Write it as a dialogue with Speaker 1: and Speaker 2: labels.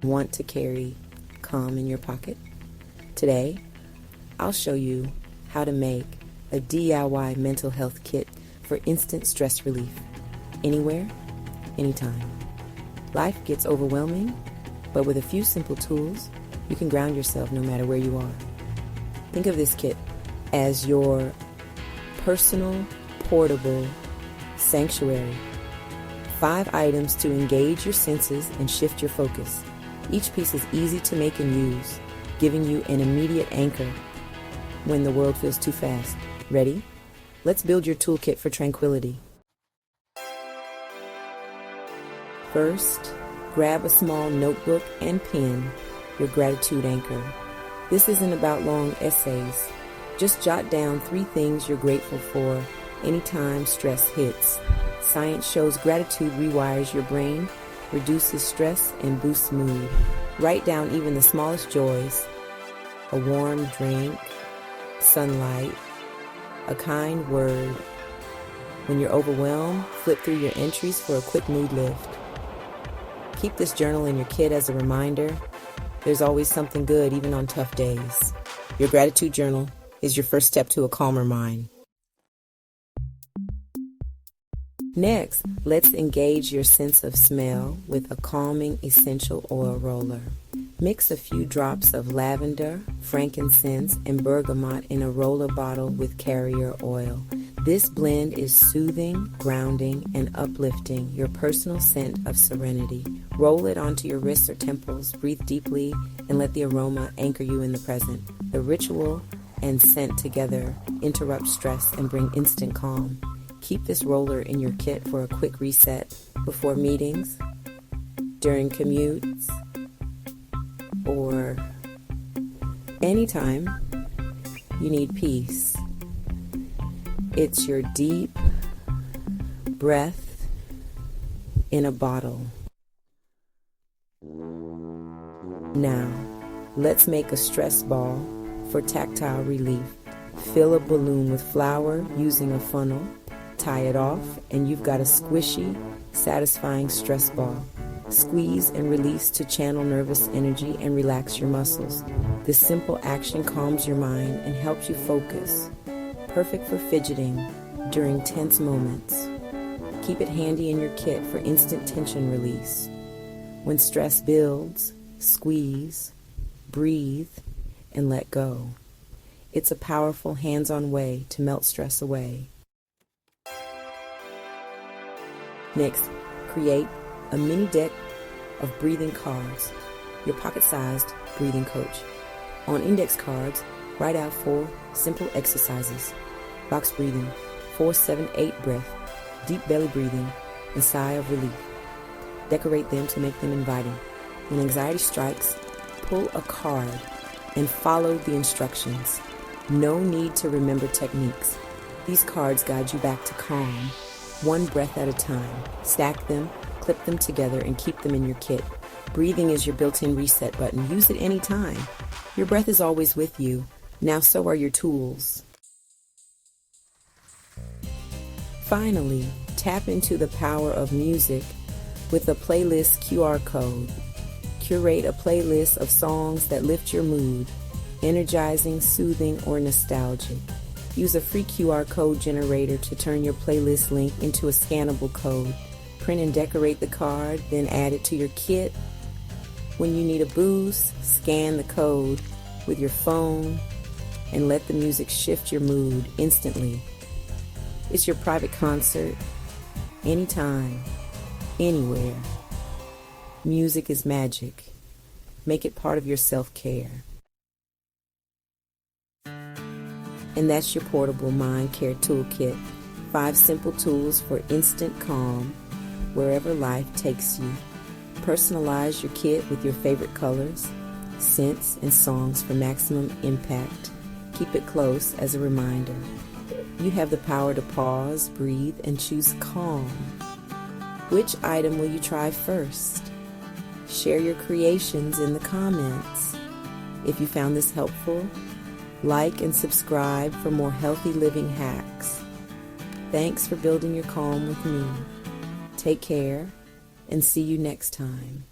Speaker 1: Want to carry calm in your pocket? Today, I'll show you how to make a DIY mental health kit for instant stress relief. Anywhere, anytime. Life gets overwhelming, but with a few simple tools, you can ground yourself no matter where you are. Think of this kit as your personal, portable sanctuary. 5 items to engage your senses and shift your focus. Each piece is easy to make and use, giving you an immediate anchor when the world feels too fast. Ready? Let's build your toolkit for tranquility. First, grab a small notebook and pen, your gratitude anchor. This isn't about long essays. Just jot down 3 things you're grateful for anytime stress hits. Science shows gratitude rewires your brain, reduces stress, and boosts mood. Write down even the smallest joys: a warm drink, sunlight, a kind word. When you're overwhelmed, flip through your entries for a quick mood lift. Keep this journal in your kit as a reminder. There's always something good, even on tough days. Your gratitude journal is your first step to a calmer mind. Next, let's engage your sense of smell with a calming essential oil roller. Mix a few drops of lavender, frankincense, and bergamot in a roller bottle with carrier oil. This blend is soothing, grounding, and uplifting, your personal scent of serenity. Roll it onto your wrists or temples, breathe deeply, and let the aroma anchor you in the present. The ritual and scent together interrupt stress and bring instant calm. Keep this roller in your kit for a quick reset before meetings, during commutes, or anytime you need peace. It's your deep breath in a bottle. Now, let's make a stress ball for tactile relief. Fill a balloon with flour using a funnel. Tie it off, and you've got a squishy, satisfying stress ball. Squeeze and release to channel nervous energy and relax your muscles. This simple action calms your mind and helps you focus. Perfect for fidgeting during tense moments. Keep it handy in your kit for instant tension release. When stress builds, squeeze, breathe, and let go. It's a powerful hands-on way to melt stress away. Next, create a mini deck of breathing cards, your pocket-sized breathing coach. On index cards, write out 4 simple exercises: box breathing, 4-7-8 breath, deep belly breathing, and sigh of relief. Decorate them to make them inviting. When anxiety strikes, pull a card and follow the instructions. No need to remember techniques. These cards guide you back to calm, one breath at a time. Stack them, clip them together, and keep them in your kit. Breathing is your built-in reset button. Use it anytime. Your breath is always with you. Now so are your tools. Finally, tap into the power of music with a playlist QR code. Curate a playlist of songs that lift your mood, energizing, soothing, or nostalgic. Use a free QR code generator to turn your playlist link into a scannable code. Print and decorate the card, then add it to your kit. When you need a boost, scan the code with your phone and let the music shift your mood instantly. It's your private concert, anytime, anywhere. Music is magic. Make it part of your self-care. And that's your portable mind care toolkit. 5 simple tools for instant calm wherever life takes you. Personalize your kit with your favorite colors, scents, and songs for maximum impact. Keep it close as a reminder. You have the power to pause, breathe, and choose calm. Which item will you try first? Share your creations in the comments. If you found this helpful, like and subscribe for more healthy living hacks. Thanks for building your calm with me. Take care and see you next time.